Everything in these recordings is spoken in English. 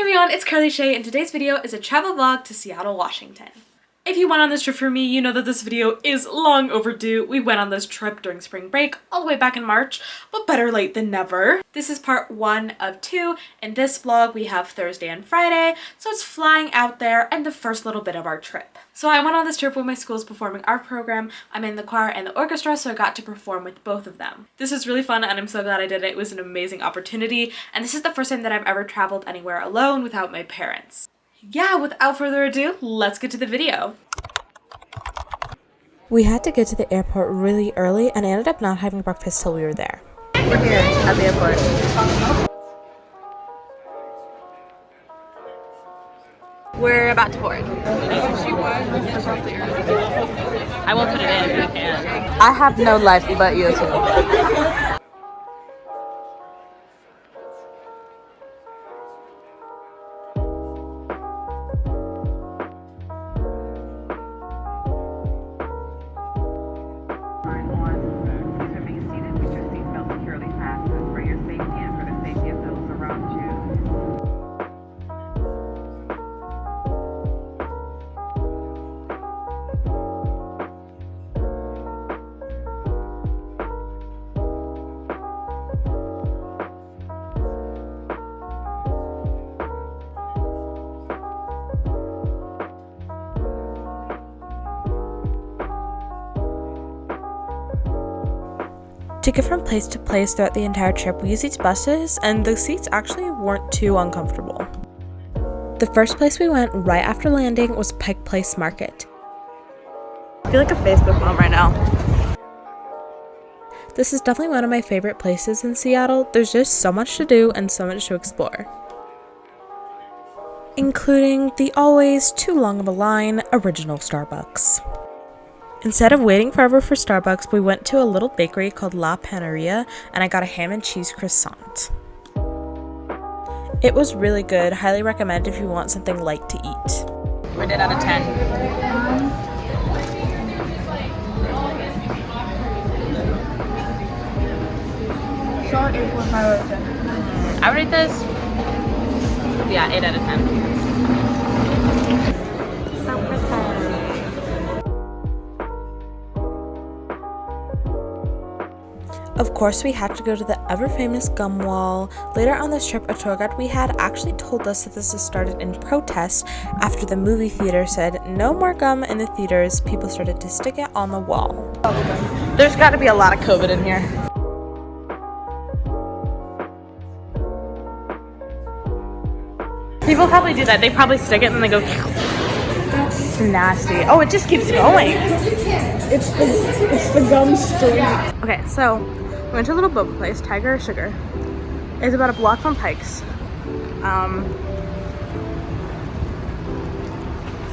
Hey everyone, it's Carly Shay, and today's video is a travel vlog to Seattle, Washington. If you went on this trip for me, you know that this video is long overdue. We went on this trip during spring break, all the way back in March, but better late than never. This is part 1 of 2. In this vlog, we have Thursday and Friday, so it's flying out there and the first little bit of our trip. So I went on this trip when my school's performing art program. I'm in the choir and the orchestra, so I got to perform with both of them. This is really fun and I'm so glad I did it. It was an amazing opportunity, and this is the first time that I've ever traveled anywhere alone without my parents. Yeah, without further ado, let's get to the video. We had to get to the airport really early and I ended up not having breakfast till we were there. We're here at the airport. We're about to board. I won't put it in if you can. I have no life but you two. To get from place to place throughout the entire trip, we used these buses, and the seats actually weren't too uncomfortable. The first place we went right after landing was Pike Place Market. I feel like a Facebook mom right now. This is definitely one of my favorite places in Seattle. There's just so much to do and so much to explore, including the always too long of a line original Starbucks. Instead of waiting forever for Starbucks, we went to a little bakery called La Paneria and I got a ham and cheese croissant. It was really good. Highly recommend if you want something light to eat. Rated out of 10. So 8.5 out of 10. I would rate this, 8 out of 10. Of course, we had to go to the ever-famous gum wall. Later on this trip, a tour guide we had actually told us that this has started in protest after the movie theater said no more gum in the theaters. People started to stick it on the wall. There's got to be a lot of COVID in here. People probably do that. They probably stick it and then they go. It's nasty. Oh, it just keeps going. It's the gum street. Okay, so we went to a little boba place, Tiger Sugar. It's about a block from Pike's.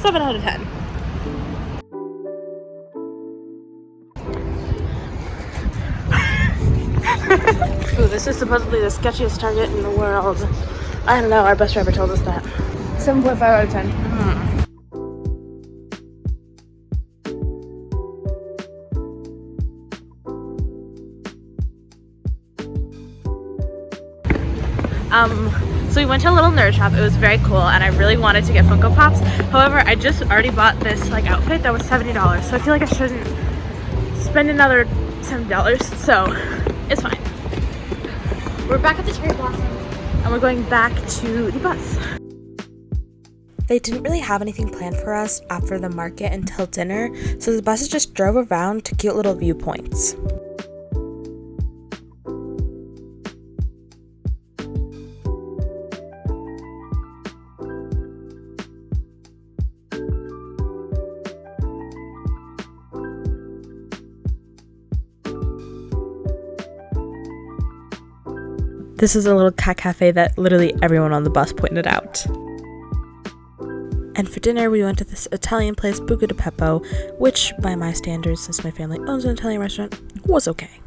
7 out of 10. Ooh, this is supposedly the sketchiest Target in the world. I don't know, our bus driver told us that. 7.5 out of 10. So we went to a little nerd shop. It was very cool and I really wanted to get Funko Pops. However, I just already bought this outfit that was $70, so I feel like I shouldn't spend another $70, so it's fine. We're back at the Cherry Blossom and we're going back to the bus. They didn't really have anything planned for us after the market until dinner, so the buses just drove around to cute little viewpoints. This is a little cat cafe that literally everyone on the bus pointed out. And for dinner, we went to this Italian place, Buca di Beppo, which, by my standards, since my family owns an Italian restaurant, was okay.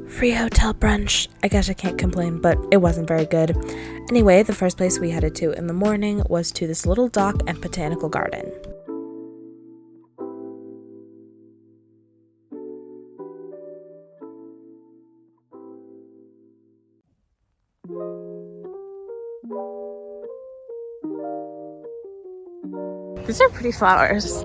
Free hotel brunch. I guess I can't complain, but it wasn't very good. Anyway, the first place we headed to in the morning was to this little dock and botanical garden. These are pretty flowers. Is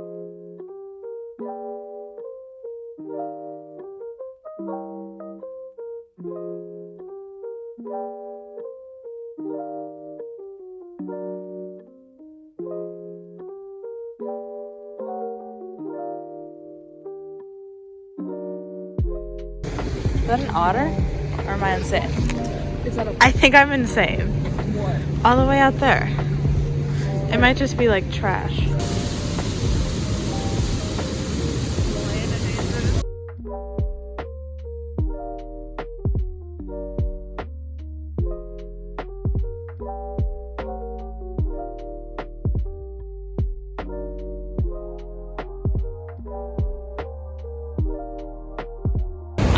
that an otter? Or am I insane? I think I'm insane. What? All the way out there. It might just be like trash.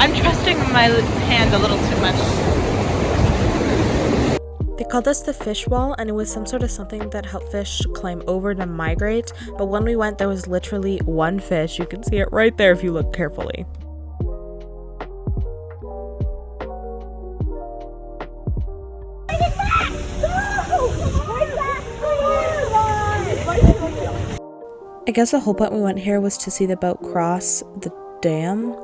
I'm trusting my hand a little too much. They called this the fish wall, and it was some sort of something that helped fish climb over to migrate. But when we went, there was literally one fish. You can see it right there if you look carefully. I guess the whole point we went here was to see the boat cross the dam,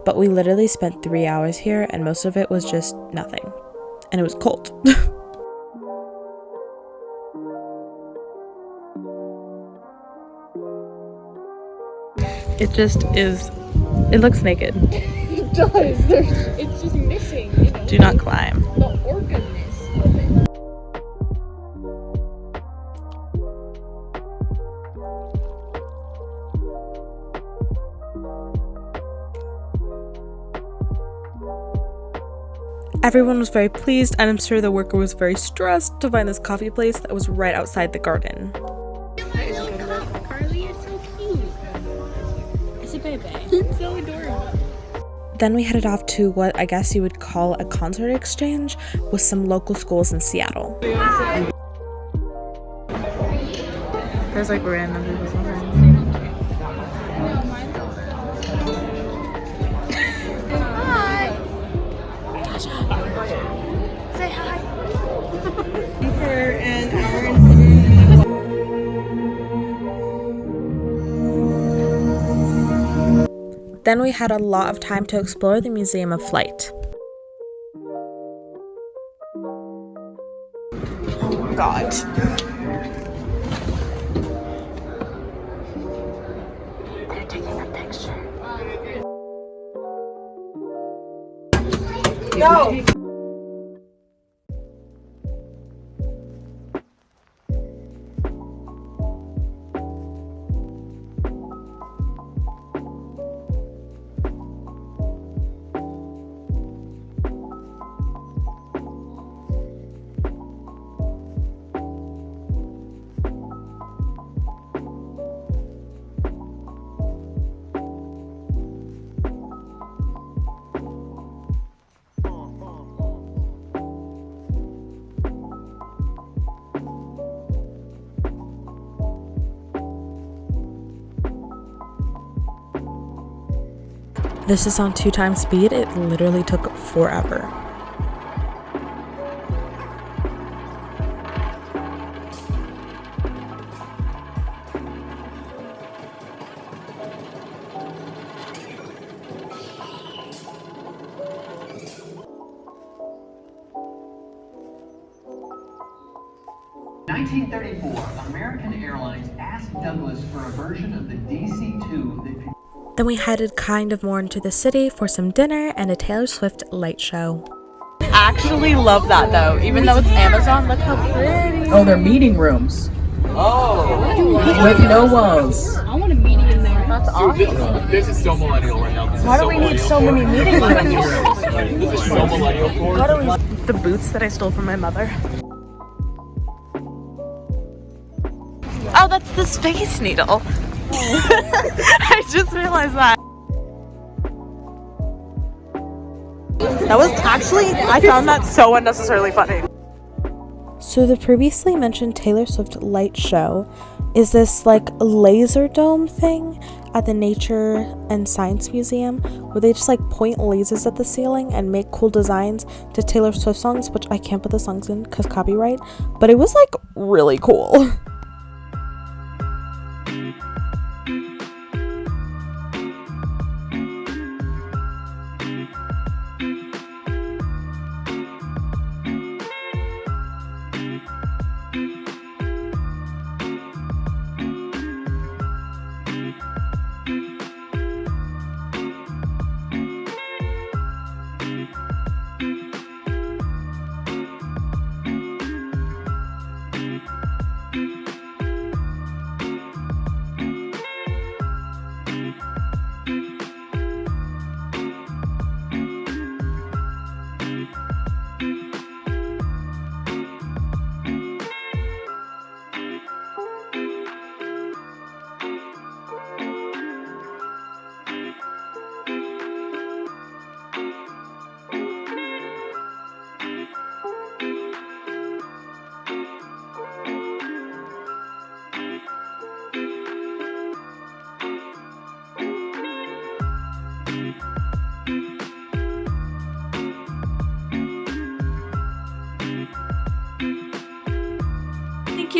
but we literally spent 3 hours here and most of it was just nothing. And it was cold. It just is, it looks naked. It does. It's just missing, you know. Do not climb. The organness of it. Everyone was very pleased, and I'm sure the worker was very stressed to find this coffee place that was right outside the garden. Carly is so cute. It's a baby. It's so adorable. Then we headed off to what I guess you would call a concert exchange with some local schools in Seattle. There's like random people somewhere. Say hi. For an hour and Then we had a lot of time to explore the Museum of Flight. Oh God. They're taking a picture. No! This is on 2x speed. It literally took forever. In 1934, American Airlines asked Douglas for a version of the DC-2 that could... Then we headed kind of more into the city for some dinner and a Taylor Swift light show. I actually love that though, even though it's Amazon. Look how pretty. Oh, they're meeting rooms. Oh! With no walls. I want a meeting in there. That's awesome. This is so millennial right now. Why do we need so many meeting rooms? This is so millennial for The boots that I stole from my mother. Oh, that's the Space Needle. I just realized that. That was actually, I found that so unnecessarily funny. So the previously mentioned Taylor Swift light show is this like laser dome thing at the Nature and Science Museum where they just like point lasers at the ceiling and make cool designs to Taylor Swift songs, which I can't put the songs in because copyright, but it was like really cool.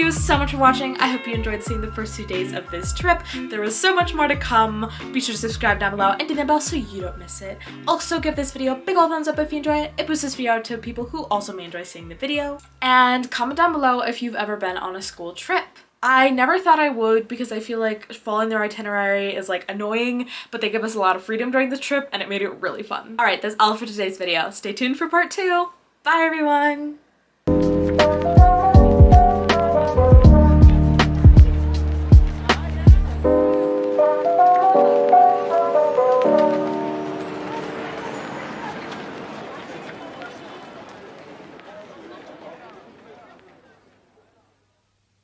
you so much for watching. I hope you enjoyed seeing the first 2 days of this trip. There was so much more to come. Be sure to subscribe down below and ding the bell so you don't miss it. Also give this video a big ol' thumbs up if you enjoy it. It boosts this video out to people who also may enjoy seeing the video. And comment down below if you've ever been on a school trip. I never thought I would because I feel like following their itinerary is like annoying, but they give us a lot of freedom during the trip and it made it really fun. Alright, that's all for today's video. Stay tuned for part 2. Bye everyone!